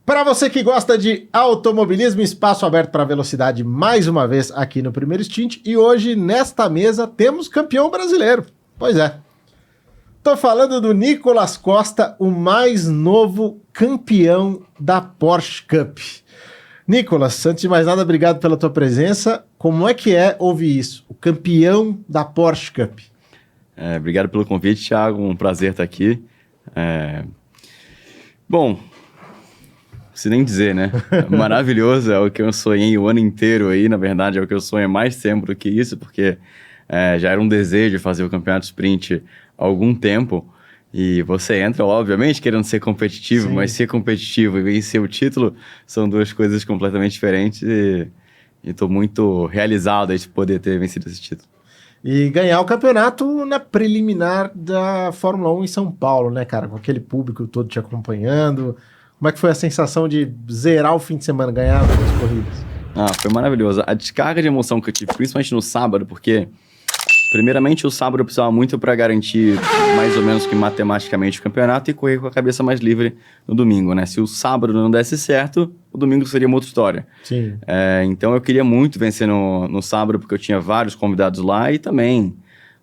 Para você que gosta de automobilismo, espaço aberto para velocidade mais uma vez aqui no Primeiro Stint. E hoje, nesta mesa, temos campeão brasileiro. Pois é. Tô falando do Nicolas Costa, o mais novo campeão da Porsche Cup. Nicolas, antes de mais nada, obrigado pela tua presença. Como é que é ouvir isso? O campeão da Porsche Cup. Obrigado pelo convite, Thiago. Um prazer estar aqui. Bom, não preciso nem dizer, né? Maravilhoso, é o que eu sonhei o ano inteiro aí. Na verdade, é o que eu sonho mais tempo do que isso, porque já era um desejo fazer o campeonato sprint há algum tempo. E você entra, obviamente, querendo ser competitivo, Sim. mas ser competitivo e vencer o título são duas coisas completamente diferentes. E estou muito realizado de poder ter vencido esse título. E ganhar o campeonato na preliminar da Fórmula 1 em São Paulo, né, cara? Com aquele público todo te acompanhando. Como é que foi a sensação de zerar o fim de semana, ganhar as duas corridas? Foi maravilhoso. A descarga de emoção que eu tive, principalmente no sábado, porque, primeiramente, o sábado eu precisava muito para garantir mais ou menos que matematicamente o campeonato e correr com a cabeça mais livre no domingo, né? Se o sábado não desse certo, o domingo seria uma outra história. Sim. Então eu queria muito vencer no sábado, porque eu tinha vários convidados lá e também,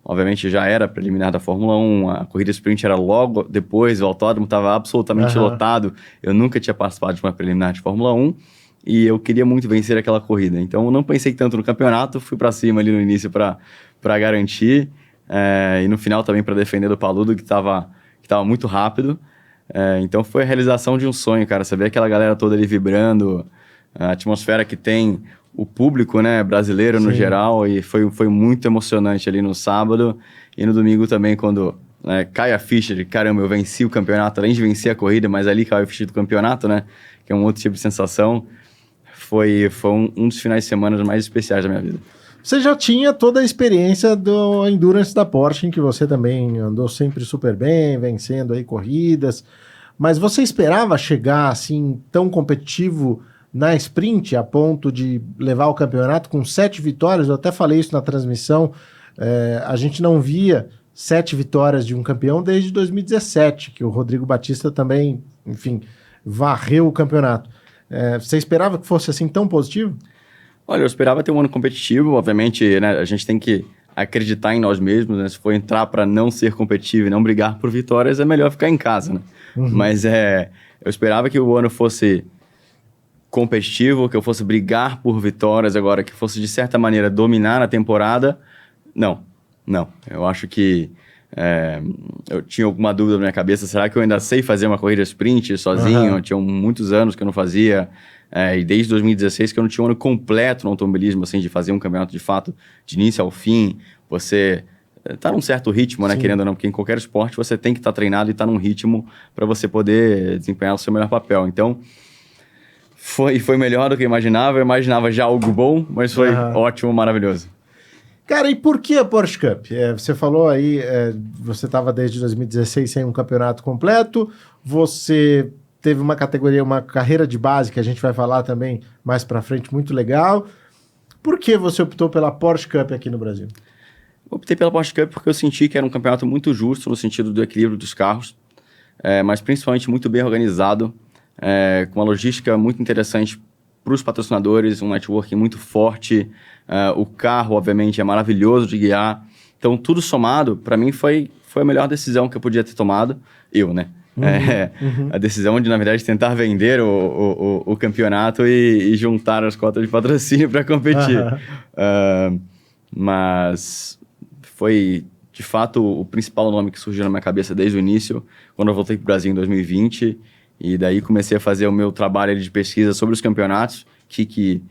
obviamente, já era preliminar da Fórmula 1, a corrida sprint era logo depois, o autódromo estava absolutamente lotado, eu nunca tinha participado de uma preliminar de Fórmula 1 e eu queria muito vencer aquela corrida. Então eu não pensei tanto no campeonato, fui para cima ali no início para garantir e no final também para defender do Paludo, que estava muito rápido. Então foi a realização de um sonho, cara. Você vê aquela galera toda ali vibrando, a atmosfera que tem o público, né, brasileiro no geral, e foi muito emocionante ali no sábado. E no domingo também, quando cai a ficha de caramba, eu venci o campeonato, além de vencer a corrida, mas ali cai a ficha do campeonato, né, que é um outro tipo de sensação. Foi um dos finais de semana mais especiais da minha vida. Você já tinha toda a experiência do Endurance da Porsche, em que você também andou sempre super bem, vencendo aí corridas, mas você esperava chegar assim tão competitivo na sprint a ponto de levar o campeonato com 7 vitórias? Eu até falei isso na transmissão, a gente não via 7 vitórias de um campeão desde 2017, que o Rodrigo Batista também, enfim, varreu o campeonato. Você esperava que fosse assim tão positivo? Olha, eu esperava ter um ano competitivo, obviamente, né, a gente tem que acreditar em nós mesmos, né? Se for entrar para não ser competitivo e não brigar por vitórias, é melhor ficar em casa, né? Mas eu esperava que o ano fosse competitivo, que eu fosse brigar por vitórias agora, que fosse de certa maneira dominar a temporada. Não. Eu acho que eu tinha alguma dúvida na minha cabeça, será que eu ainda sei fazer uma corrida sprint sozinho? Tinha muitos anos que eu não fazia. E desde 2016 que eu não tinha um ano completo no automobilismo, assim, de fazer um campeonato de fato, de início ao fim. Você tá num certo ritmo, né, querendo ou não, porque em qualquer esporte você tem que estar treinado e estar num ritmo para você poder desempenhar o seu melhor papel. Então, foi melhor do que eu imaginava já algo bom, mas foi ótimo, maravilhoso. Cara, e por que a Porsche Cup? Você falou aí, você estava desde 2016 sem um campeonato completo, você teve uma categoria, uma carreira de base, que a gente vai falar também mais pra frente, muito legal. Por que você optou pela Porsche Cup aqui no Brasil? Optei pela Porsche Cup porque eu senti que era um campeonato muito justo no sentido do equilíbrio dos carros, mas principalmente muito bem organizado, com uma logística muito interessante para os patrocinadores, um networking muito forte, o carro, obviamente, é maravilhoso de guiar. Então, tudo somado, para mim, foi a melhor decisão que eu podia ter tomado, né? A decisão de, na verdade, tentar vender o campeonato e juntar as cotas de patrocínio para competir. Mas foi, de fato, o principal nome que surgiu na minha cabeça desde o início, quando eu voltei para o Brasil em 2020. E daí comecei a fazer o meu trabalho de pesquisa sobre os campeonatos, o que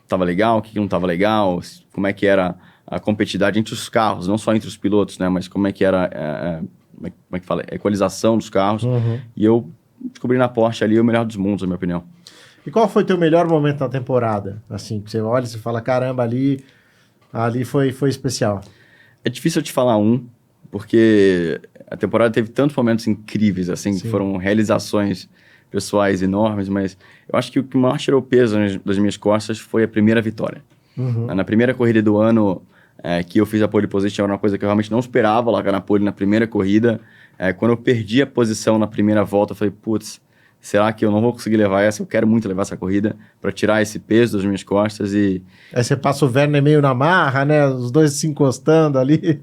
estava legal, o que não estava legal, como é que era a competitividade entre os carros, não só entre os pilotos, né? Mas como é que era... como é que fala? A equalização dos carros. E eu descobri na Porsche ali o melhor dos mundos, na minha opinião. E qual foi teu melhor momento na temporada? Assim, que você olha e você fala, caramba, ali foi especial. É difícil eu te falar porque a temporada teve tantos momentos incríveis, assim, que foram realizações pessoais enormes, mas eu acho que o que mais tirou peso das minhas costas foi a primeira vitória. Na primeira corrida do ano, que eu fiz a pole position, era uma coisa que eu realmente não esperava, largar na pole na primeira corrida. Quando eu perdi a posição na primeira volta, eu falei, putz, será que eu não vou conseguir levar essa? Eu quero muito levar essa corrida para tirar esse peso das minhas costas e... Aí você passa o Werner meio na marra, né? Os dois se encostando ali.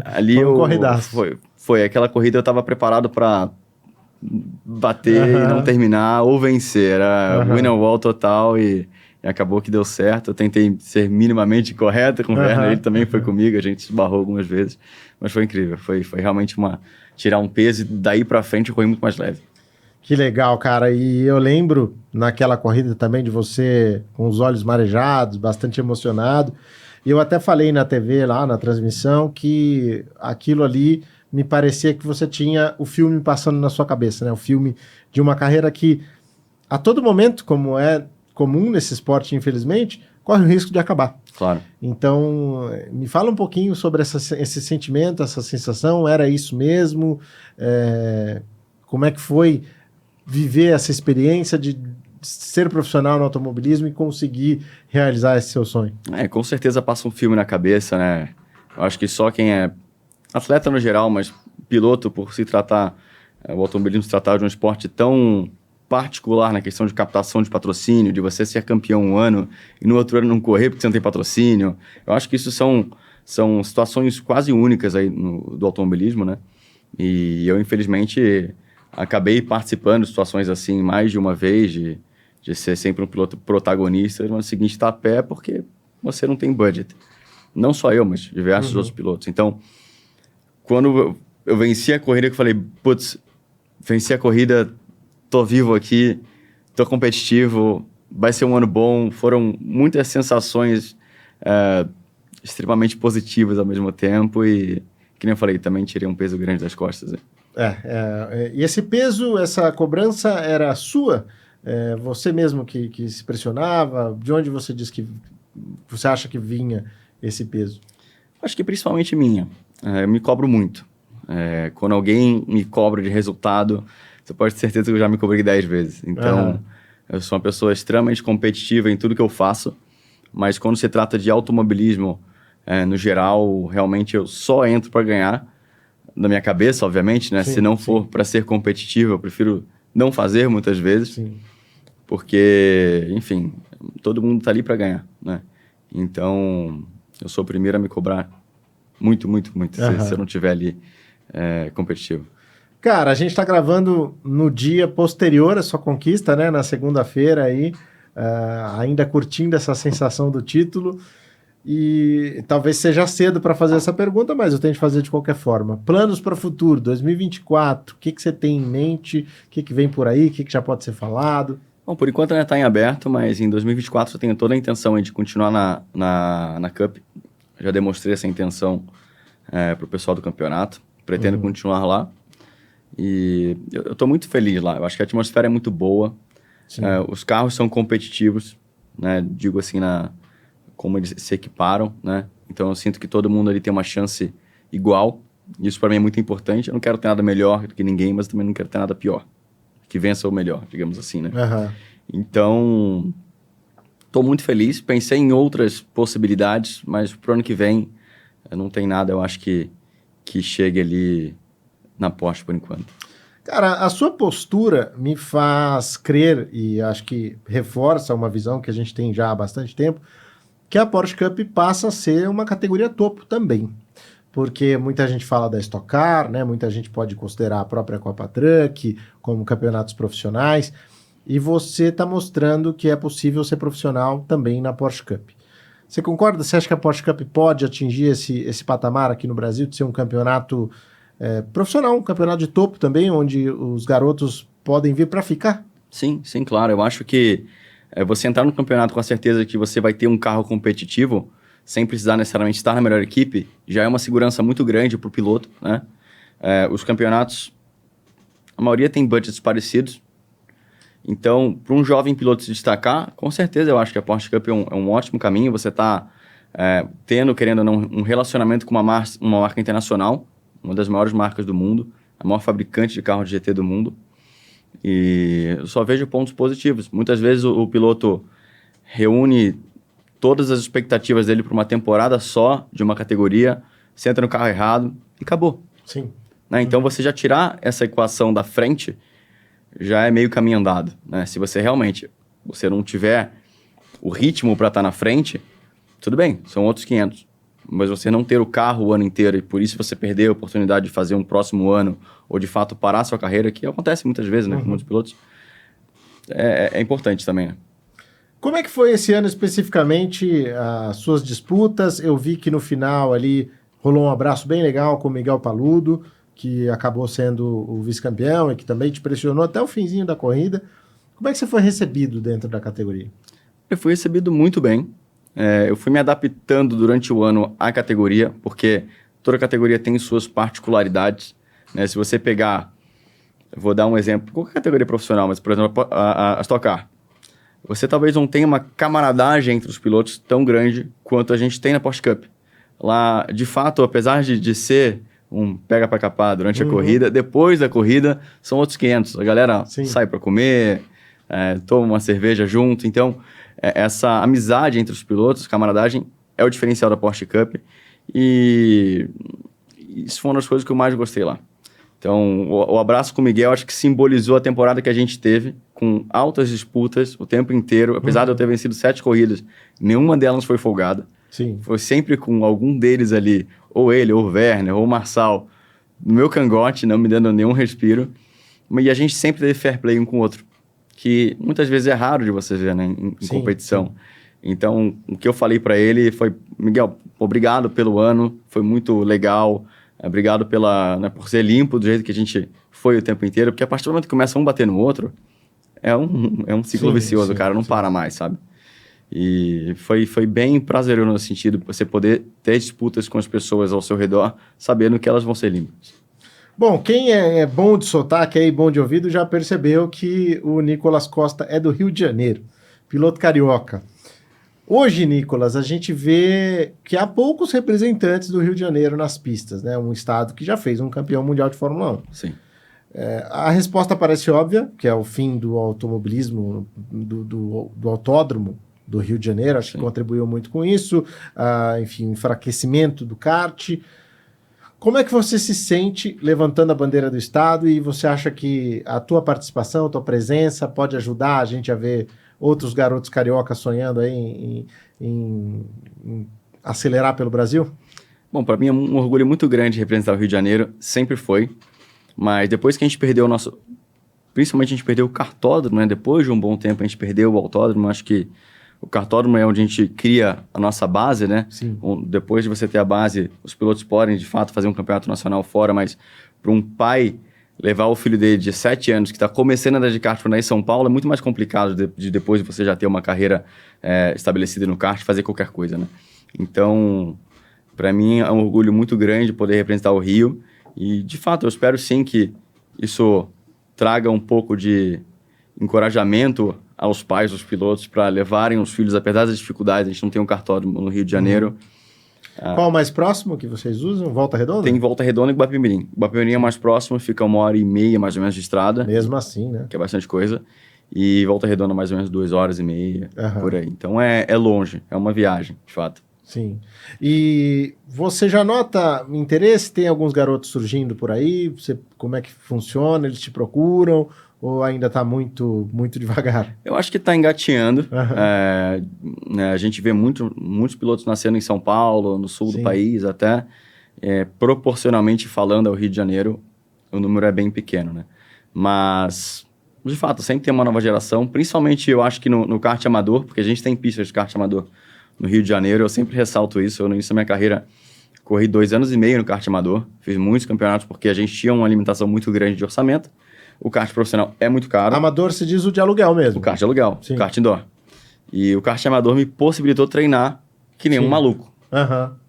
Ali Foi um eu... corridaço. Foi aquela corrida eu estava preparado para bater e não terminar ou vencer. Era win or wall total e acabou que deu certo. Eu tentei ser minimamente correto com o Werner, ele também foi comigo, a gente se esbarrou algumas vezes, mas foi incrível. Foi realmente tirar um peso e daí para frente eu corri muito mais leve. Que legal, cara. E eu lembro naquela corrida também de você com os olhos marejados, bastante emocionado. E eu até falei na TV, lá na transmissão, que aquilo ali me parecia que você tinha o filme passando na sua cabeça, né? O filme de uma carreira que, a todo momento, como é comum nesse esporte, infelizmente, corre o risco de acabar. Claro. Então, me fala um pouquinho sobre esse sentimento, essa sensação. Era isso mesmo? Como é que foi viver essa experiência de ser profissional no automobilismo e conseguir realizar esse seu sonho? Com certeza passa um filme na cabeça, né? Eu acho que só quem é atleta no geral, mas piloto, por se tratar, o automobilismo se tratar de um esporte tão particular na questão de captação de patrocínio, de você ser campeão um ano e no outro ano não correr porque você não tem patrocínio. Eu acho que isso são situações quase únicas aí do automobilismo, né? E eu, infelizmente, acabei participando de situações assim mais de uma vez, de ser sempre um piloto protagonista, mas o seguinte, está a pé porque você não tem budget. Não só eu, mas diversos outros pilotos. Então, quando eu venci a corrida, eu falei, putz, venci a corrida, tô vivo aqui, tô competitivo, vai ser um ano bom. Foram muitas sensações extremamente positivas ao mesmo tempo e, que nem eu falei, também tirei um peso grande das costas. E esse peso, essa cobrança era sua? Você mesmo que se pressionava? De onde você diz que você acha que vinha esse peso? Acho que principalmente minha. Eu me cobro muito. Quando alguém me cobra de resultado, você pode ter certeza que eu já me cobrei 10 vezes. Então, eu sou uma pessoa extremamente competitiva em tudo que eu faço, mas quando se trata de automobilismo, no geral, realmente eu só entro para ganhar, na minha cabeça, obviamente, né? Se não for para ser competitivo, eu prefiro não fazer muitas vezes, porque, enfim, todo mundo tá ali para ganhar, né? Então, eu sou o primeiro a me cobrar muito, muito, muito, se eu não estiver ali competitivo. Cara, a gente tá gravando no dia posterior à sua conquista, né? Na segunda-feira aí, ainda curtindo essa sensação do título. E talvez seja cedo para fazer essa pergunta, mas eu tenho de fazer de qualquer forma. Planos para o futuro, 2024, o que você tem em mente? O que vem por aí? O que já pode ser falado? Bom, por enquanto ainda está em aberto, mas em 2024 eu tenho toda a intenção de continuar na Cup. Já demonstrei essa intenção para o pessoal do campeonato. Pretendo continuar lá. E eu estou muito feliz lá. Eu acho que a atmosfera é muito boa. Os carros são competitivos, né? Digo assim, como eles se equiparam, né? Então eu sinto que todo mundo ali tem uma chance igual. Isso para mim é muito importante. Eu não quero ter nada melhor do que ninguém, mas também não quero ter nada pior. Que vença o melhor, digamos assim, né? Então, estou muito feliz. Pensei em outras possibilidades, mas pro ano que vem não tem nada, eu acho que chegue ali na Porsche por enquanto. Cara, a sua postura me faz crer, e acho que reforça uma visão que a gente tem já há bastante tempo, que a Porsche Cup passa a ser uma categoria topo também. Porque muita gente fala da Stock Car, né? Muita gente pode considerar a própria Copa Truck como campeonatos profissionais, e você está mostrando que é possível ser profissional também na Porsche Cup. Você concorda? Você acha que a Porsche Cup pode atingir esse patamar aqui no Brasil, de ser um campeonato profissional, um campeonato de topo também, onde os garotos podem vir para ficar? Sim, claro. Eu acho que você entrar no campeonato com a certeza que você vai ter um carro competitivo, sem precisar necessariamente estar na melhor equipe, já é uma segurança muito grande para o piloto, né? Os campeonatos, a maioria tem budgets parecidos. Então, para um jovem piloto se destacar, com certeza eu acho que a Porsche Cup é um ótimo caminho. Você está tendo, querendo ou não, um relacionamento com uma marca internacional, uma das maiores marcas do mundo, a maior fabricante de carro de GT do mundo. E eu só vejo pontos positivos. Muitas vezes o piloto reúne todas as expectativas dele para uma temporada só de uma categoria, senta no carro errado e acabou. Sim. Né? Então, você já tirar essa equação da frente já é meio caminho andado, né? Se você realmente não tiver o ritmo para estar na frente, tudo bem, são outros 500. Mas você não ter o carro o ano inteiro e por isso você perder a oportunidade de fazer um próximo ano ou de fato parar a sua carreira, que acontece muitas vezes, né, com muitos pilotos, é importante também, né? Como é que foi esse ano especificamente as suas disputas? Eu vi que no final ali rolou um abraço bem legal com o Miguel Paludo, que acabou sendo o vice-campeão e que também te pressionou até o finzinho da corrida. Como é que você foi recebido dentro da categoria? Eu fui recebido muito bem. Eu fui me adaptando durante o ano à categoria, porque toda categoria tem suas particularidades, né? Se você pegar, eu vou dar um exemplo, qualquer categoria profissional, mas por exemplo, a Stock Car. Você talvez não tenha uma camaradagem entre os pilotos tão grande quanto a gente tem na Porsche Cup. Lá, de fato, apesar de ser um pega para capar durante a corrida, depois da corrida são outros 500. A galera sai para comer, toma uma cerveja junto. Então, essa amizade entre os pilotos, camaradagem, é o diferencial da Porsche Cup. E isso foi uma das coisas que eu mais gostei lá. Então, o abraço com o Miguel acho que simbolizou a temporada que a gente teve, com altas disputas o tempo inteiro. Apesar de eu ter vencido 7 corridas, nenhuma delas foi folgada. Sim. Foi sempre com algum deles ali, ou ele, ou o Werner, ou o Marçal, no meu cangote, não me dando nenhum respiro. E a gente sempre teve fair play um com o outro, que muitas vezes é raro de você ver, né, em competição. Sim. Então, o que eu falei para ele foi: Miguel, obrigado pelo ano, foi muito legal. Obrigado por ser limpo do jeito que a gente foi o tempo inteiro, porque a partir do momento que começa um bater no outro, é um ciclo vicioso, cara, não para mais, sabe? E foi bem prazeroso no sentido de você poder ter disputas com as pessoas ao seu redor, sabendo que elas vão ser limpas. Bom, quem é bom de sotaque e bom de ouvido já percebeu que o Nicolas Costa é do Rio de Janeiro, piloto carioca. Hoje, Nicolas, a gente vê que há poucos representantes do Rio de Janeiro nas pistas, né? Um estado que já fez um campeão mundial de Fórmula 1. Sim. A resposta parece óbvia, que é o fim do automobilismo, do autódromo do Rio de Janeiro, acho que contribuiu muito com isso, enfim, enfraquecimento do kart. Como é que você se sente levantando a bandeira do estado e você acha que a tua participação, a tua presença pode ajudar a gente a ver outros garotos cariocas sonhando aí em acelerar pelo Brasil? Bom, para mim é um orgulho muito grande representar o Rio de Janeiro, sempre foi, mas depois que a gente perdeu principalmente a gente perdeu o kartódromo, né? Depois de um bom tempo a gente perdeu o autódromo, acho que o kartódromo é onde a gente cria a nossa base, né? Sim. Depois de você ter a base, os pilotos podem de fato fazer um campeonato nacional fora, mas para um pai levar o filho dele de 7 anos, que está começando a andar de kart para andar em São Paulo, é muito mais complicado depois de você já ter uma carreira estabelecida no kart, fazer qualquer coisa, né? Então, para mim é um orgulho muito grande poder representar o Rio e, de fato, eu espero sim que isso traga um pouco de encorajamento aos pais dos pilotos para levarem os filhos, apesar das dificuldades. A gente não tem um kartódromo no Rio de Janeiro. Qual o mais próximo que vocês usam? Volta Redonda? Tem Volta Redonda e Guapimirim. Guapimirim é mais próximo, fica 1h30 mais ou menos de estrada. Mesmo assim, né? Que é bastante coisa. E Volta Redonda mais ou menos 2h30, por aí. Então é longe, é uma viagem, de fato. Sim. E você já nota interesse? Tem alguns garotos surgindo por aí? Como é que funciona? Eles te procuram? Ou ainda está muito, muito devagar? Eu acho que está engateando. Né, a gente vê muitos pilotos nascendo em São Paulo, no sul do país até. Proporcionalmente falando ao Rio de Janeiro, o número é bem pequeno, né? Mas, de fato, sempre tem uma nova geração. Principalmente, eu acho que no kart amador, porque a gente tem pistas de kart amador no Rio de Janeiro. Eu sempre ressalto isso. Eu, no início da minha carreira, corri 2 anos e meio no kart amador. Fiz muitos campeonatos porque a gente tinha uma limitação muito grande de orçamento. O kart profissional é muito caro. Amador se diz o de aluguel mesmo. O kart de aluguel, Sim. O kart indoor. E o kart amador me possibilitou treinar que nem um maluco.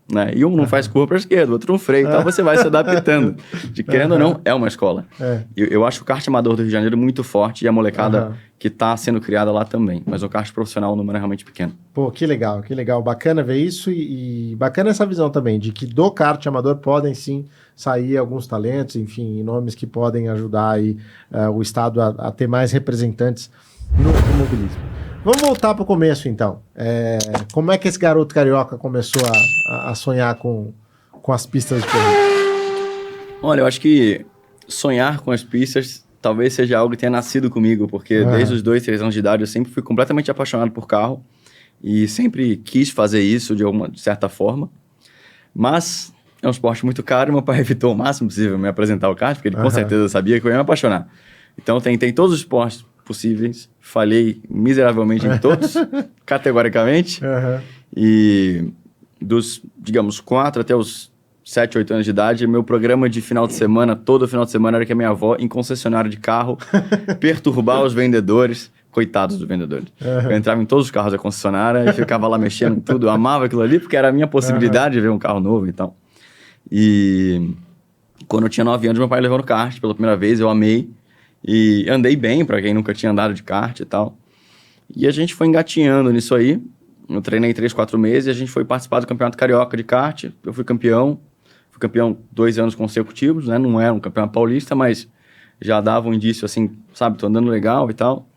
Né? E um não faz curva para a esquerda, o outro não freia, então você vai se adaptando. De querendo ou não, é uma escola. Eu acho o kart amador do Rio de Janeiro muito forte e a molecada que está sendo criada lá também. Mas o kart profissional, o número é realmente pequeno. Pô, que legal, que legal. Bacana ver isso e bacana essa visão também, de que do kart amador podem sim sair alguns talentos, enfim, nomes que podem ajudar aí, o estado a ter mais representantes no automobilismo. Vamos voltar para o começo, então. Como é que esse garoto carioca começou a sonhar com as pistas de corrida? Olha, eu acho que sonhar com as pistas talvez seja algo que tenha nascido comigo, porque desde os 2, 3 anos de idade eu sempre fui completamente apaixonado por carro e sempre quis fazer isso de certa forma. Mas é um esporte muito caro e meu pai evitou o máximo possível me apresentar o kart, porque ele com certeza sabia que eu ia me apaixonar. Então eu tentei todos os esportes possíveis, falhei miseravelmente em todos, categoricamente. E dos, digamos, 4 até os 7, 8 anos de idade, meu programa de final de semana, todo final de semana, era que a minha avó, em concessionária de carro, perturbar os vendedores, coitados dos vendedores. Eu entrava em todos os carros da concessionária e ficava lá mexendo em tudo. Eu amava aquilo ali, porque era a minha possibilidade de ver um carro novo e tal. E quando eu tinha 9 anos, meu pai levou no kart pela primeira vez, eu amei. E andei bem, pra quem nunca tinha andado de kart e tal. E a gente foi engatinhando nisso aí. Eu treinei 3, 4 meses e a gente foi participar do Campeonato Carioca de kart. Eu fui campeão. Fui campeão 2 anos consecutivos, né? Não era um campeão paulista, mas já dava um indício assim, sabe? Tô andando legal e tal.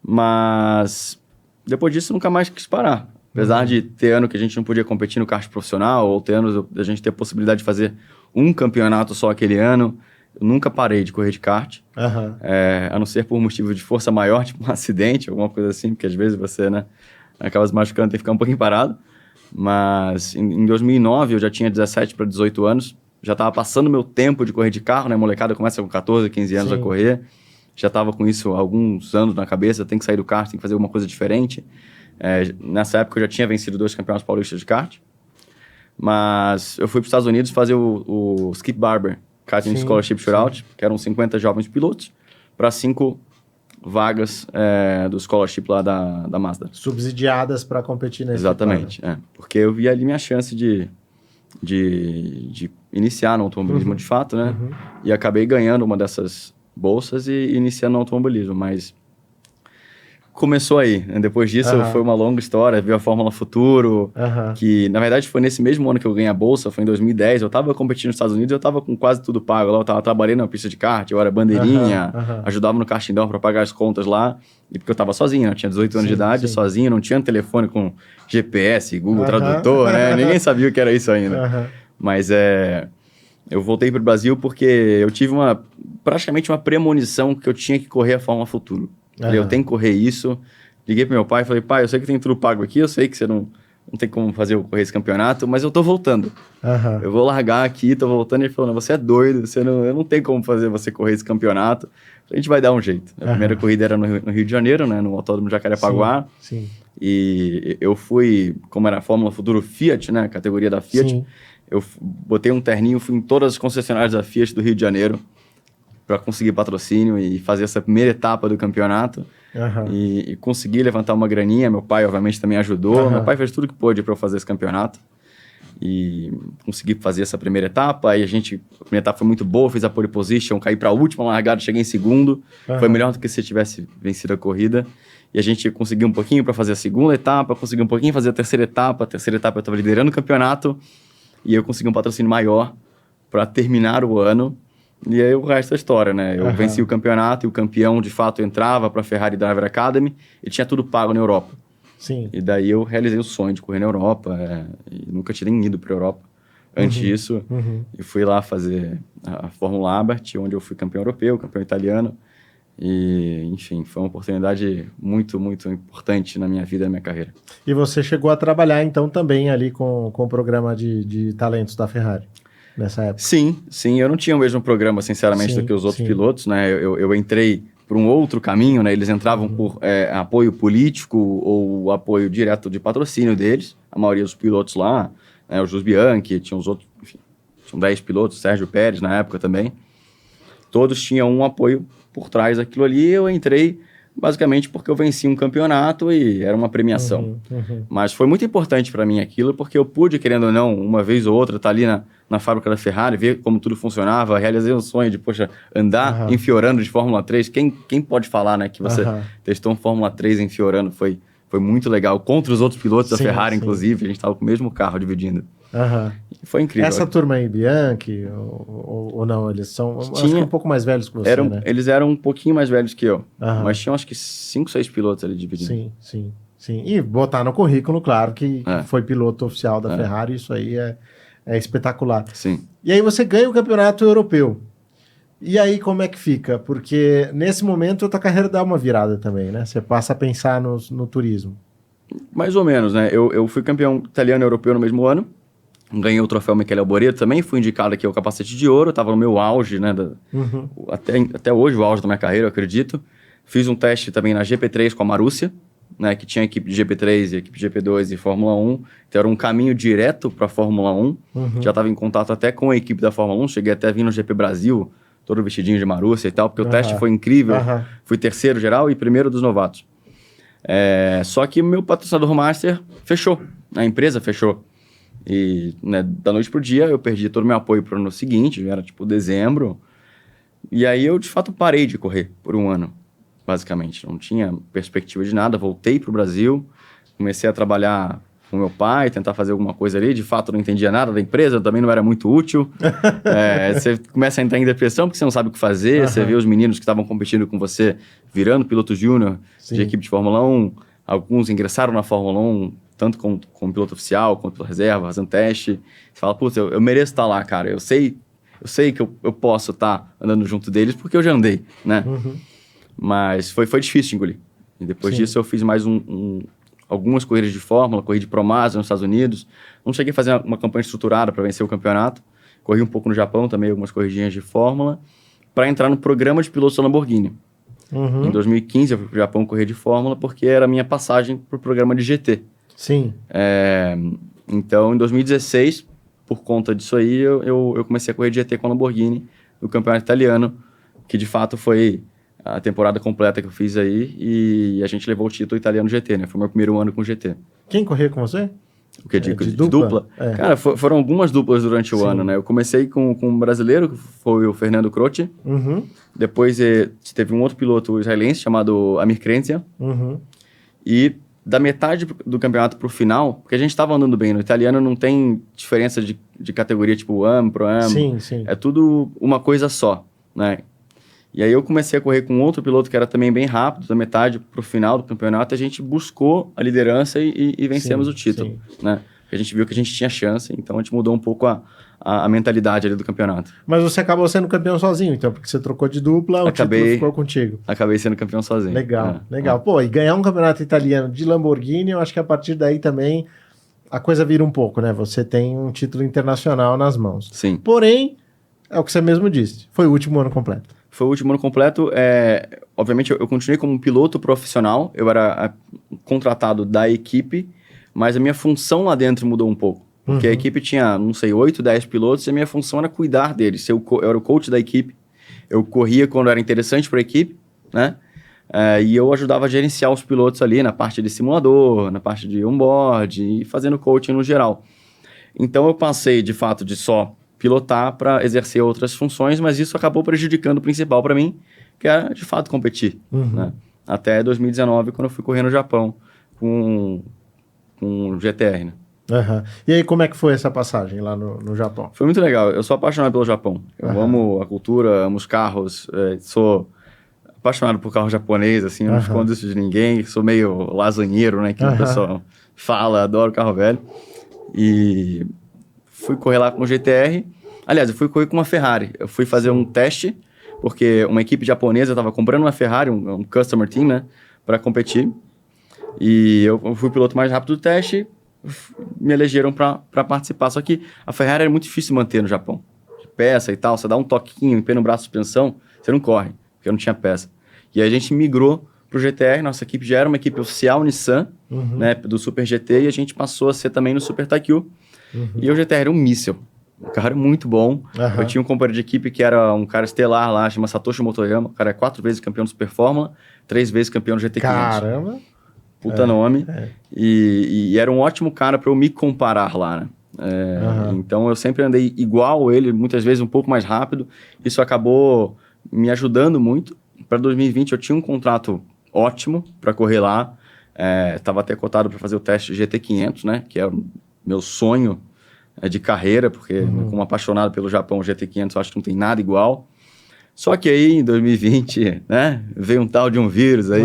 Mas depois disso, nunca mais quis parar. Apesar de ter ano que a gente não podia competir no kart profissional, ou ter anos da gente ter a possibilidade de fazer um campeonato só aquele ano, eu nunca parei de correr de kart. A não ser por motivo de força maior, tipo um acidente, alguma coisa assim, porque às vezes você, né, acaba se machucando e tem que ficar um pouquinho parado. Mas em 2009, eu já tinha 17 para 18 anos, já estava passando meu tempo de correr de carro, né? Molecada começa com 14, 15 anos a correr. Já estava com isso há alguns anos na cabeça, tem que sair do kart, tem que fazer alguma coisa diferente. Nessa época eu já tinha vencido 2 campeonatos paulistas de kart. Mas eu fui para os Estados Unidos fazer o Skip Barber Karting Scholarship Shootout, que eram 50 jovens pilotos, para 5 vagas do scholarship lá da Mazda. Subsidiadas para competir nesse Exatamente, porque eu vi ali minha chance de iniciar no automobilismo de fato, né? E acabei ganhando uma dessas bolsas e iniciando no automobilismo, mas começou aí, né? Depois disso foi uma longa história, veio a Fórmula Futuro, que na verdade foi nesse mesmo ano que eu ganhei a bolsa, foi em 2010, eu tava competindo nos Estados Unidos, eu tava com quase tudo pago lá, eu tava trabalhando na pista de kart, eu era bandeirinha, ajudava no kart indoor para pagar as contas lá, e porque eu tava sozinho, eu tinha 18 anos de idade, sozinho, não tinha telefone com GPS, Google Tradutor, né? Ninguém sabia o que era isso ainda. Mas eu voltei pro Brasil porque eu tive praticamente uma premonição que eu tinha que correr a Fórmula Futuro. Falei, eu tenho que correr isso. Liguei pro meu pai e falei, pai, eu sei que tem tudo pago aqui, eu sei que você não tem como eu correr esse campeonato, mas eu tô voltando. Eu vou largar aqui, tô voltando. E ele falou, não, você é doido, eu não tenho como fazer você correr esse campeonato. A gente vai dar um jeito. A primeira corrida era no Rio de Janeiro, né, no Autódromo Jacarepaguá. E eu fui, como era a Fórmula Futuro Fiat, né, a categoria da Fiat, eu botei um terninho, fui em todas as concessionárias da Fiat do Rio de Janeiro para conseguir patrocínio e fazer essa primeira etapa do campeonato. E consegui levantar uma graninha. Meu pai, obviamente, também ajudou. Meu pai fez tudo que pôde para eu fazer esse campeonato. E consegui fazer essa primeira etapa. Aí a primeira etapa foi muito boa, fiz a pole position, caí para a última largada, cheguei em segundo. Foi melhor do que se eu tivesse vencido a corrida. E a gente conseguiu um pouquinho para fazer a segunda etapa, conseguiu um pouquinho para fazer a terceira etapa. A terceira etapa eu estava liderando o campeonato. E eu consegui um patrocínio maior para terminar o ano. E aí o resto é história, né? Eu venci o campeonato e o campeão, de fato, entrava para a Ferrari Driver Academy e tinha tudo pago na Europa. E daí eu realizei o sonho de correr na Europa. E nunca tinha nem ido para a Europa antes disso. E fui lá fazer a Fórmula Albert, onde eu fui campeão europeu, campeão italiano. E, enfim, foi uma oportunidade muito, muito importante na minha vida e na minha carreira. E você chegou a trabalhar, então, também ali com o programa de talentos da Ferrari? Nessa época. Sim, eu não tinha o mesmo programa, sinceramente, do que os outros pilotos, né? Eu entrei por um outro caminho, né? Eles entravam por apoio político ou apoio direto de patrocínio deles, a maioria dos pilotos lá, né? O Jus Bianchi, tinha os outros, enfim, tinham 10 pilotos, Sérgio Pérez na época também. Todos tinham um apoio por trás daquilo ali, eu entrei basicamente porque eu venci um campeonato e era uma premiação. Mas foi muito importante para mim aquilo, porque eu pude, querendo ou não, uma vez ou outra, estar ali na fábrica da Ferrari, ver como tudo funcionava, realizei um sonho de, andar em Fiorano de Fórmula 3. Quem pode falar, né, que você testou um Fórmula 3 em Fiorano? Foi muito legal. Contra os outros pilotos da Ferrari, inclusive, a gente estava com o mesmo carro dividindo. Foi incrível. Essa turma aí, Bianchi, ou não? Eles são acho que um pouco mais velhos que você, né? Eles eram um pouquinho mais velhos que eu. Mas tinham acho que 5, 6 pilotos ali dividindo. Sim. E botar no currículo, claro, que foi piloto oficial da Ferrari, isso aí é espetacular. Sim. E aí você ganha o campeonato europeu. E aí, como é que fica? Porque nesse momento a tua carreira dá uma virada também, né? Você passa a pensar no turismo. Mais ou menos, né? Eu fui campeão italiano e europeu no mesmo ano. Ganhei o troféu Michele Alboreto também. Fui indicado aqui ao capacete de ouro. Estava no meu auge, né? Até hoje, o auge da minha carreira, eu acredito. Fiz um teste também na GP3 com a Marúcia, né? Que tinha equipe de GP3 e equipe de GP2 e Fórmula 1. Então era um caminho direto para a Fórmula 1. Já estava em contato até com a equipe da Fórmula 1. Cheguei até a vir no GP Brasil, todo vestidinho de Marúcia e tal, porque o teste foi incrível. Fui terceiro geral e primeiro dos novatos. Só que o meu patrocinador master fechou, a empresa fechou. E né, da noite pro dia eu perdi todo o meu apoio pro ano seguinte, era tipo dezembro. E aí eu de fato parei de correr por um ano, basicamente. Não tinha perspectiva de nada, voltei pro Brasil, comecei a trabalhar com meu pai, tentar fazer alguma coisa ali. De fato, eu não entendia nada da empresa, também não era muito útil. Você começa a entrar em depressão porque você não sabe o que fazer. Você vê os meninos que estavam competindo com você virando piloto júnior de equipe de Fórmula 1. Alguns ingressaram na Fórmula 1, tanto como piloto oficial, quanto pela reserva, fazendo teste. Você fala, putz, eu mereço estar lá, cara. Eu sei que eu posso estar andando junto deles porque eu já andei, né? Mas foi difícil de engolir. E depois disso eu fiz mais algumas corridas de Fórmula, corri de ProMasa nos Estados Unidos. Não cheguei a fazer uma campanha estruturada para vencer o campeonato. Corri um pouco no Japão também, algumas corridinhas de Fórmula, para entrar no programa de pilotos da Lamborghini. Em 2015 eu fui para o Japão correr de Fórmula porque era a minha passagem para o programa de GT. Sim. Então, em 2016, por conta disso aí, eu comecei a correr de GT com a Lamborghini no campeonato italiano, que de fato foi a temporada completa que eu fiz aí, e a gente levou o título italiano GT, né? Foi o meu primeiro ano com GT. Quem corria com você? O que de dupla? Cara, foram algumas duplas durante o ano, né? Eu comecei com um brasileiro, que foi o Fernando Croce. Depois teve um outro piloto israelense chamado Amir Krenzia. E da metade do campeonato pro final, porque a gente estava andando bem, no italiano não tem diferença de categoria tipo AM, Pro-Am. Sim. É tudo uma coisa só, né? E aí eu comecei a correr com outro piloto que era também bem rápido, da metade pro final do campeonato, a gente buscou a liderança e vencemos o título, né? Porque a gente viu que a gente tinha chance, então a gente mudou um pouco a mentalidade ali do campeonato. Mas você acabou sendo campeão sozinho, então, porque você trocou de dupla, o título ficou contigo. Acabei sendo campeão sozinho. Legal. Pô, e ganhar um campeonato italiano de Lamborghini, eu acho que a partir daí também a coisa vira um pouco, né? Você tem um título internacional nas mãos. Sim. Porém, é o que você mesmo disse, foi o último ano completo. Foi o último ano completo. Obviamente, eu continuei como piloto profissional. Eu era contratado da equipe, mas a minha função lá dentro mudou um pouco. Porque a equipe tinha, não sei, 8, 10 pilotos e a minha função era cuidar deles. Eu era o coach da equipe. Eu corria quando era interessante para a equipe, né? E eu ajudava a gerenciar os pilotos ali na parte de simulador, na parte de onboard e fazendo coaching no geral. Então, eu passei, de fato, de só pilotar para exercer outras funções, mas isso acabou prejudicando o principal para mim, que era, de fato, competir. Né? Até 2019, quando eu fui correr no Japão com o GTR, né? E aí, como é que foi essa passagem lá no Japão? Foi muito legal. Eu sou apaixonado pelo Japão. Eu amo a cultura, amo os carros. Sou apaixonado por carro japonês, assim. Eu não escondo isso de ninguém. Sou meio lasanheiro, né? Que o pessoal fala. Adoro carro velho. E fui correr lá com o GTR. Aliás, eu fui correr com uma Ferrari. Eu fui fazer um teste, porque uma equipe japonesa estava comprando uma Ferrari, um customer team, né? Para competir. E eu fui o piloto mais rápido do teste. Me elegeram para participar. Só que a Ferrari era muito difícil manter no Japão. De peça e tal, você dá um toquinho, empena o braço de suspensão, você não corre, porque não tinha peça. E aí a gente migrou pro GTR, nossa equipe já era uma equipe oficial Nissan, né, do Super GT, e a gente passou a ser também no Super Taikyu. E o GTR era um míssil. Um carro muito bom. Eu tinha um companheiro de equipe que era um cara estelar lá, chama Satoshi Motoyama. O cara é 4 vezes campeão do Super Fórmula, 3 vezes campeão do GT500. Caramba! Puta nome. E era um ótimo cara para eu me comparar lá, né? Então eu sempre andei igual ele, muitas vezes um pouco mais rápido. Isso acabou me ajudando muito. Para 2020 eu tinha um contrato ótimo para correr lá. Estava até cotado para fazer o teste GT500, né? Que é o meu sonho de carreira, porque como apaixonado pelo Japão, o GT500 eu acho que não tem nada igual. Só que aí, em 2020, né, veio um tal de um vírus aí,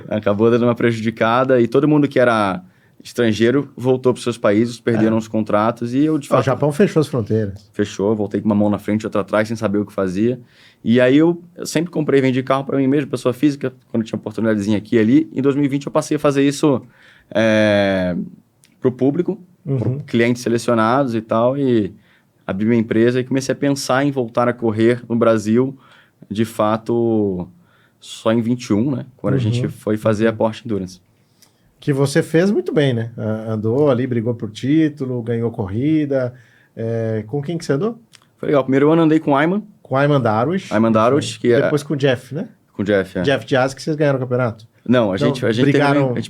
acabou dando uma prejudicada, e todo mundo que era estrangeiro voltou para os seus países, perderam os contratos e eu, de fato... O Japão fechou as fronteiras. Fechou, voltei com uma mão na frente e outra atrás, sem saber o que fazia. E aí eu sempre comprei e vendi carro para mim mesmo, pessoa física, quando tinha oportunidadezinha aqui e ali. Em 2020 eu passei a fazer isso para o público, para clientes selecionados e tal, e abri minha empresa e comecei a pensar em voltar a correr no Brasil, de fato, só em 21, né? Quando a gente foi fazer a Porsche Endurance. Que você fez muito bem, né? Andou ali, brigou por título, ganhou corrida. Com quem que você andou? Foi legal. Primeiro ano andei com o Ayman. Com o Ayman Darwish. Ayman Darwish, que depois com o Jeff, né? Com o Jeff, Jeff Diaz, que vocês ganharam o campeonato. Não, a gente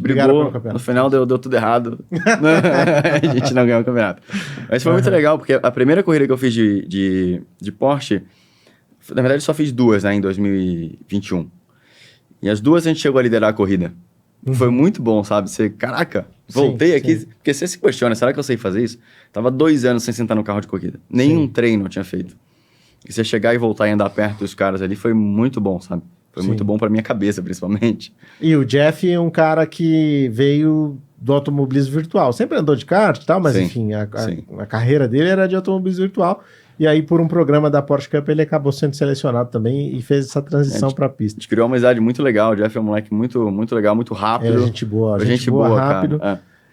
brigou, no final deu tudo errado. A gente não ganhou o campeonato. Mas foi muito legal, porque a primeira corrida que eu fiz de Porsche, na verdade só fiz 2, né, em 2021. E as 2 a gente chegou a liderar a corrida. Foi muito bom, sabe? Caraca, voltei aqui. Sim. Porque você se questiona, será que eu sei fazer isso? Tava 2 anos sem sentar no carro de corrida. Nenhum treino eu tinha feito. E você chegar e voltar e andar perto dos caras ali foi muito bom, sabe? Foi muito bom pra minha cabeça, principalmente. E o Jeff é um cara que veio do automobilismo virtual. Sempre andou de kart e tal, mas enfim, a carreira dele era de automobilismo virtual. E aí, por um programa da Porsche Cup, ele acabou sendo selecionado também e fez essa transição para a pista. A gente criou uma amizade muito legal. O Jeff é um moleque muito, muito legal, muito rápido. Gente boa. Gente boa, rápido.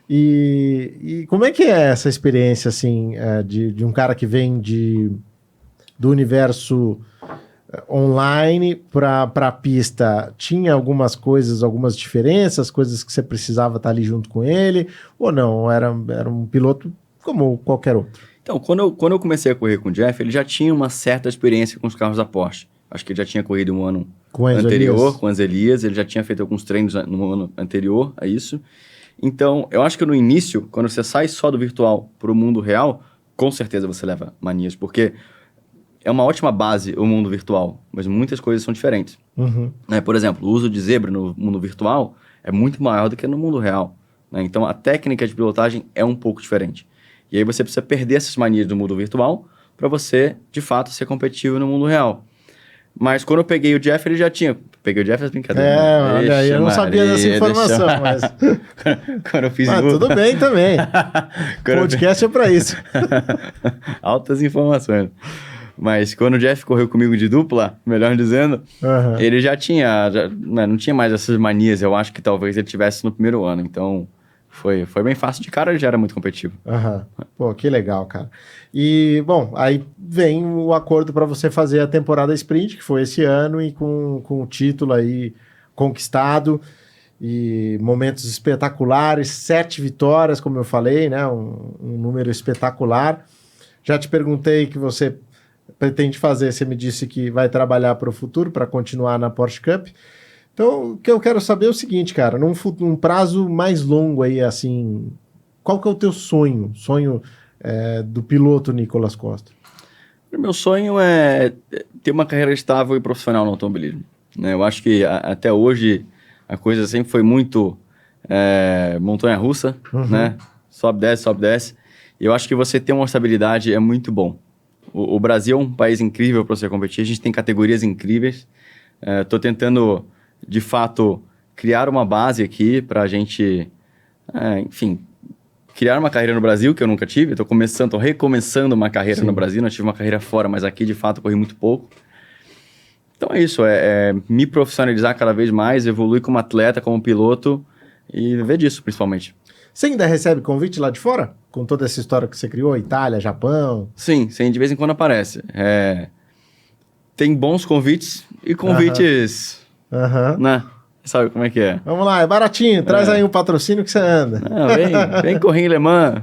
E como é que é essa experiência, assim, de um cara que vem do universo online para a pista? Tinha algumas coisas, algumas diferenças, coisas que você precisava estar ali junto com ele? Ou não? Era um piloto como qualquer outro? Então, quando eu comecei a correr com o Jeff, ele já tinha uma certa experiência com os carros da Porsche. Acho que ele já tinha corrido um ano anterior com as Elias, ele já tinha feito alguns treinos no ano anterior a isso. Então, eu acho que no início, quando você sai só do virtual para o mundo real, com certeza você leva manias, porque é uma ótima base o mundo virtual, mas muitas coisas são diferentes. Por exemplo, o uso de zebra no mundo virtual é muito maior do que no mundo real. Né? Então, a técnica de pilotagem é um pouco diferente. E aí você precisa perder essas manias do mundo virtual para você, de fato, ser competitivo no mundo real. Mas quando eu peguei o Jeff, ele já tinha... Peguei o Jeff, as brincadeiras. Olha aí, eu não sabia dessa informação, mas... Quando eu fiz... tudo bem também. Podcast é para isso. Altas informações. Mas quando o Jeff correu comigo de dupla, melhor dizendo, ele já tinha... não tinha mais essas manias, eu acho que talvez ele tivesse no primeiro ano. Então... Foi bem fácil. De cara, ele já era muito competitivo. Pô, que legal, cara. E, bom, aí vem o acordo para você fazer a temporada sprint, que foi esse ano, e com o título aí conquistado, e momentos espetaculares, 7 vitórias, como eu falei, né? Um número espetacular. Já te perguntei que você pretende fazer, você me disse que vai trabalhar para o futuro, para continuar na Porsche Cup. Então, o que eu quero saber é o seguinte, cara, num prazo mais longo aí, assim, qual que é o teu sonho do piloto Nicolas Costa? O meu sonho é ter uma carreira estável e profissional no automobilismo. Né? Eu acho que até hoje a coisa sempre foi muito montanha-russa, né? Sobe, desce. E eu acho que você ter uma estabilidade é muito bom. O Brasil é um país incrível para você competir, a gente tem categorias incríveis. Estou tentando... de fato, criar uma base aqui para a gente, enfim, criar uma carreira no Brasil, que eu nunca tive. Estou recomeçando uma carreira no Brasil, não tive uma carreira fora, mas aqui, de fato, corri muito pouco. Então é isso, me profissionalizar cada vez mais, evoluir como atleta, como piloto e viver disso, principalmente. Você ainda recebe convite lá de fora? Com toda essa história que você criou, Itália, Japão? Sim, de vez em quando aparece. Tem bons convites e convites... Né? Sabe como é que é? Vamos lá, é baratinho. Traz aí um patrocínio que você anda. Não, vem correr em Le Mans.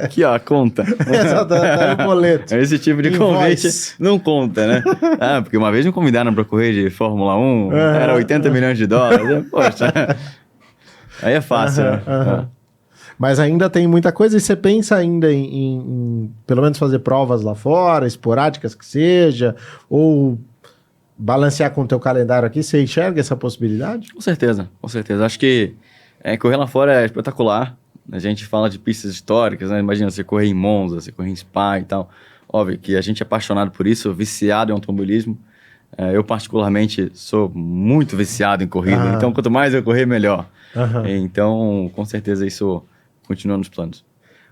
Aqui, ó, a conta. Tá no boleto. Esse tipo de convite não conta, né? Porque uma vez me convidaram para correr de Fórmula 1, era 80 milhões de dólares. Poxa, aí é fácil, né? Mas ainda tem muita coisa e você pensa ainda em pelo menos fazer provas lá fora, esporádicas que seja, ou... balancear com o teu calendário aqui, você enxerga essa possibilidade? Com certeza. Acho que correr lá fora é espetacular. A gente fala de pistas históricas, né? Imagina você correr em Monza, você correr em Spa e tal. Óbvio que a gente é apaixonado por isso, viciado em automobilismo. Eu, particularmente, sou muito viciado em corrida, então quanto mais eu correr, melhor. Então, com certeza, isso continua nos planos.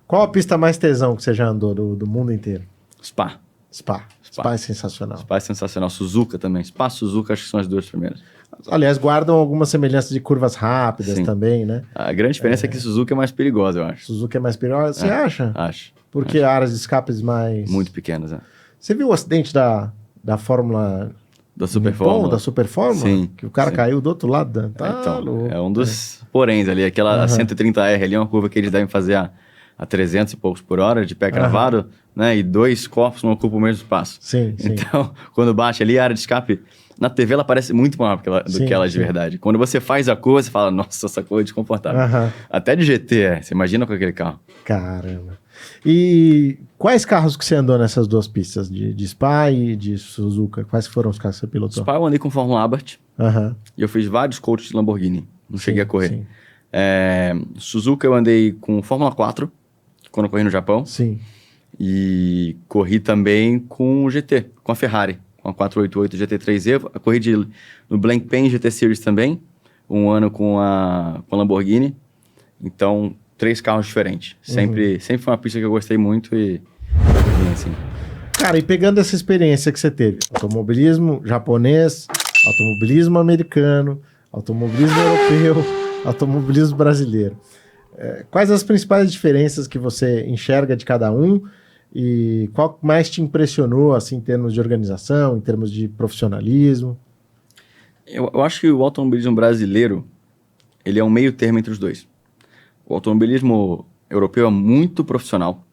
Qual a pista mais tesão que você já andou do mundo inteiro? Spa. Spa é sensacional. Spa é sensacional. Suzuka também. Spa, Suzuka, acho que são as duas primeiras. Aliás, guardam algumas semelhanças de curvas rápidas também, né? A grande diferença é que Suzuka é mais perigosa, eu acho. Suzuka é mais perigosa, você acha? Acho. Porque áreas de escapes mais... Muito pequenas, né? Você viu o acidente da Fórmula... Da Super Fórmula? Da Super Fórmula? Sim. Que o cara caiu do outro lado. Então, é um dos poréns ali. Aquela 130R ali é uma curva que eles devem fazer a 300 e poucos por hora, de pé cravado, né? E 2 corpos não ocupam o mesmo espaço. Sim. Então, quando bate ali, a área de escape, na TV ela parece muito maior do que ela de verdade. Quando você faz a curva, você fala, nossa, essa curva é desconfortável. Até de GT, você imagina com aquele carro. Caramba. E quais carros que você andou nessas duas pistas, de Spa e de Suzuka? Quais foram os carros que você pilotou? Spa eu andei com Fórmula Abarth e eu fiz vários coaches de Lamborghini. Não cheguei a correr. Suzuka eu andei com Fórmula 4, quando eu corri no Japão. Sim. E corri também com o GT, com a Ferrari, com a 488 GT3E. Eu corri no Blancpain GT Series também, um ano com a Lamborghini. Então, 3 carros diferentes. Sempre foi uma pista que eu gostei muito e assim. Cara, e pegando essa experiência que você teve, automobilismo japonês, automobilismo americano, automobilismo europeu, automobilismo brasileiro. Quais as principais diferenças que você enxerga de cada um e qual mais te impressionou, assim, em termos de organização, em termos de profissionalismo? Eu acho que o automobilismo brasileiro, ele é um meio termo entre os dois. O automobilismo europeu é muito profissional,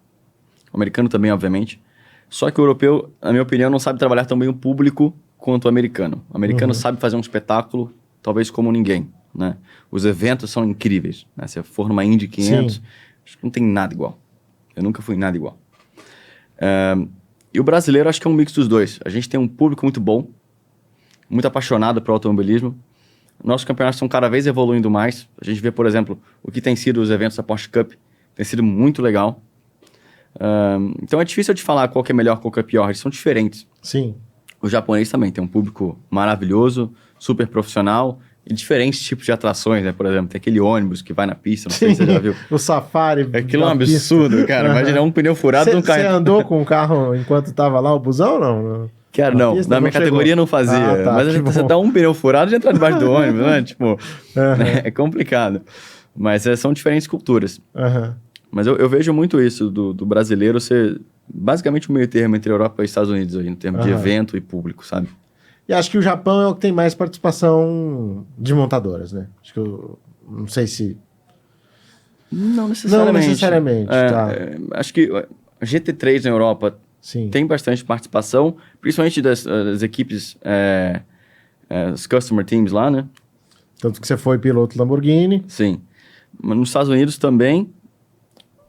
o americano também, obviamente, só que o europeu, na minha opinião, não sabe trabalhar tão bem o público quanto o americano. O americano sabe fazer um espetáculo, talvez como ninguém, né? Os eventos são incríveis, né? Se eu for numa Indy 500, acho que não tem nada igual. Eu nunca fui nada igual. E o brasileiro, acho que é um mix dos dois. A gente tem um público muito bom, muito apaixonado pelo automobilismo. Nossos campeonatos estão cada vez evoluindo mais. A gente vê, por exemplo, o que tem sido os eventos da Porsche Cup. Tem sido muito legal. Então é difícil de falar qual que é melhor, qual que é pior. Eles são diferentes. Sim. O japonês também tem um público maravilhoso, super profissional e diferentes tipos de atrações, né? Por exemplo, tem aquele ônibus que vai na pista, não sei se você já viu. O Safari. Aquilo é um absurdo, cara. Imagina um pneu furado de um carro. Você andou com o carro enquanto estava lá, o busão, não? Cara, não, na minha categoria não fazia. Mas você dá um pneu furado e entra debaixo do ônibus, né? Tipo, é complicado. Mas são diferentes culturas. Mas eu vejo muito isso do brasileiro ser basicamente o meio termo entre Europa e Estados Unidos, aí, no termo de evento e público, sabe? E acho que o Japão é o que tem mais participação de montadoras, né? Acho que não sei se... Não necessariamente. Não necessariamente, tá. Acho que a GT3 na Europa tem bastante participação, principalmente das equipes, os customer teams lá, né? Tanto que você foi piloto Lamborghini. Sim. Mas nos Estados Unidos também.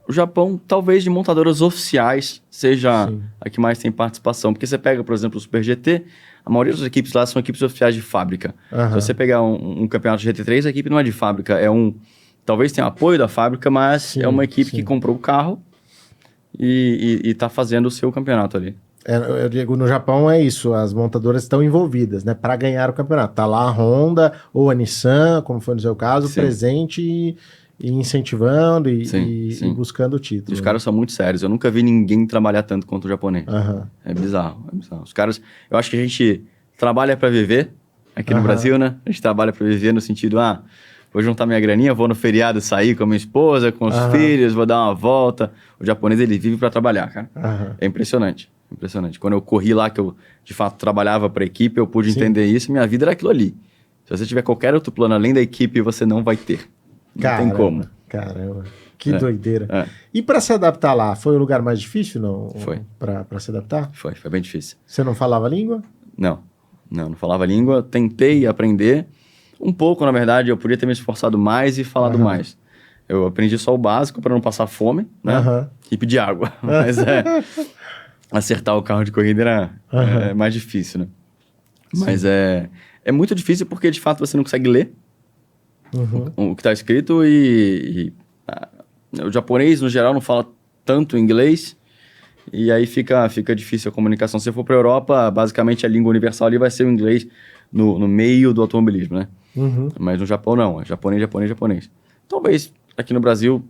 O Japão, talvez de montadoras oficiais, seja a que mais tem participação. Porque você pega, por exemplo, o Super GT, a maioria das equipes lá são equipes oficiais de fábrica. Se você pegar um campeonato de GT3, a equipe não é de fábrica, talvez tenha apoio da fábrica, mas é uma equipe que comprou o carro e está fazendo o seu campeonato ali. Eu digo, no Japão é isso, as montadoras estão envolvidas, né, para ganhar o campeonato. Tá lá a Honda ou a Nissan, como foi no seu caso, presente e incentivando e buscando o título. Os caras são muito sérios. Eu nunca vi ninguém trabalhar tanto quanto o japonês. É bizarro, é bizarro. Os caras... Eu acho que a gente trabalha para viver aqui no Brasil, né? A gente trabalha para viver no sentido, vou juntar minha graninha, vou no feriado sair com a minha esposa, com os filhos, vou dar uma volta. O japonês, ele vive para trabalhar, cara. É impressionante, impressionante. Quando eu corri lá, que eu, de fato, trabalhava para a equipe, eu pude entender isso. Minha vida era aquilo ali. Se você tiver qualquer outro plano além da equipe, você não vai ter. Não tem como. Caramba, que doideira. E para se adaptar lá, foi o lugar mais difícil, não? Foi. Para se adaptar? Foi bem difícil. Você não falava a língua? Não falava a língua. Tentei aprender um pouco, na verdade. Eu podia ter me esforçado mais e falado mais. Eu aprendi só o básico para não passar fome, né? E pedir água. Mas acertar o carro de corrida era mais difícil, né? Mas é muito difícil porque, de fato, você não consegue ler o que está escrito e o japonês, no geral, não fala tanto inglês E aí fica difícil a comunicação. Se você for para a Europa, basicamente a língua universal ali vai ser o inglês no meio do automobilismo, né? Mas no Japão não, é japonês, japonês, japonês. Talvez aqui no Brasil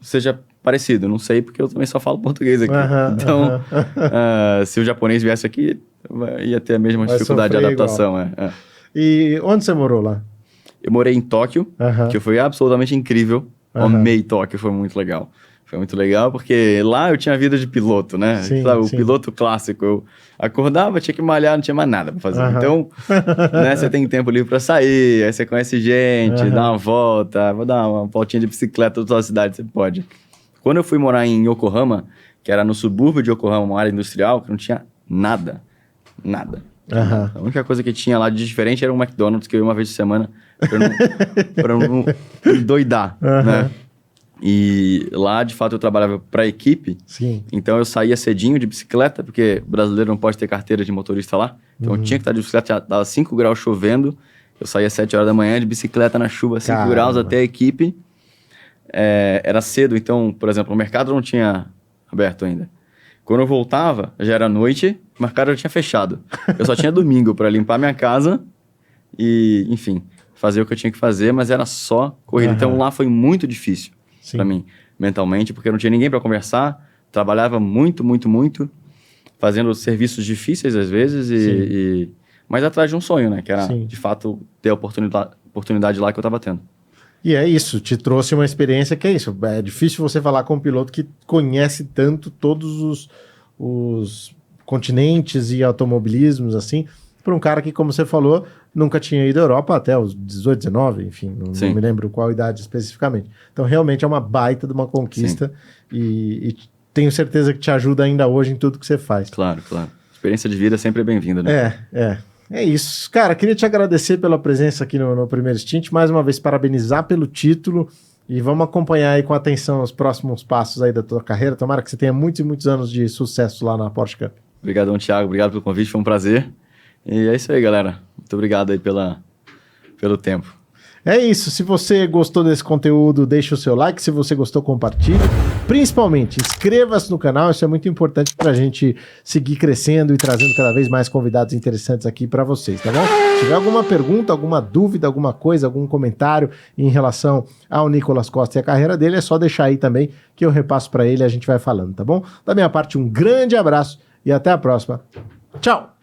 seja parecido, não sei, porque eu também só falo português aqui. Então, se o japonês viesse aqui, ia ter a mesma dificuldade de adaptação. E onde você morou lá? Eu morei em Tóquio, que foi absolutamente incrível. Amei Tóquio, foi muito legal. Foi muito legal porque lá eu tinha vida de piloto, né? Sim, sabe, o sim. piloto clássico. Eu acordava, tinha que malhar, não tinha mais nada pra fazer. Então, né, você tem tempo livre pra sair, aí você conhece gente, dá uma volta, vou dar uma voltinha de bicicleta toda a cidade, você pode. Quando eu fui morar em Yokohama, que era no subúrbio de Yokohama, uma área industrial, que não tinha nada. Nada. A única coisa que tinha lá de diferente era um McDonald's, que eu ia uma vez por semana pra não me doidar, né? E lá, de fato, eu trabalhava para a equipe. Sim. Então, eu saía cedinho de bicicleta, porque brasileiro não pode ter carteira de motorista lá. Então, eu tinha que estar de bicicleta, já dava 5 graus chovendo. Eu saía às 7 horas da manhã de bicicleta na chuva, 5 graus até a equipe. Era cedo, então, por exemplo, o mercado não tinha aberto ainda. Quando eu voltava, já era noite, o mercado já tinha fechado. Eu só tinha domingo para limpar minha casa e, enfim, fazer o que eu tinha que fazer, mas era só corrida. Então, lá foi muito difícil. Para mim, mentalmente, porque eu não tinha ninguém para conversar, trabalhava muito, fazendo serviços difíceis às vezes, mas atrás de um sonho, né? Que era, de fato, ter a oportunidade lá que eu estava tendo. E é isso, te trouxe uma experiência que é isso. É difícil você falar com um piloto que conhece tanto todos os continentes e automobilismos, assim, para um cara que, como você falou, nunca tinha ido à Europa até os 18, 19, enfim, não me lembro qual idade especificamente. Então, realmente é uma baita de uma conquista e tenho certeza que te ajuda ainda hoje em tudo que você faz. Claro. Experiência de vida sempre é bem-vinda, né? É isso. Cara, queria te agradecer pela presença aqui no Primeiro Stint, mais uma vez parabenizar pelo título e vamos acompanhar aí com atenção os próximos passos aí da tua carreira. Tomara que você tenha muitos e muitos anos de sucesso lá na Porsche Cup. Obrigadão, Thiago. Obrigado pelo convite, foi um prazer. E é isso aí, galera. Muito obrigado aí pelo tempo. É isso. Se você gostou desse conteúdo, deixa o seu like. Se você gostou, compartilhe. Principalmente, inscreva-se no canal. Isso é muito importante para a gente seguir crescendo e trazendo cada vez mais convidados interessantes aqui para vocês, tá bom? Se tiver alguma pergunta, alguma dúvida, alguma coisa, algum comentário em relação ao Nicolas Costa e a carreira dele, é só deixar aí também que eu repasso para ele e a gente vai falando, tá bom? Da minha parte, um grande abraço e até a próxima. Tchau!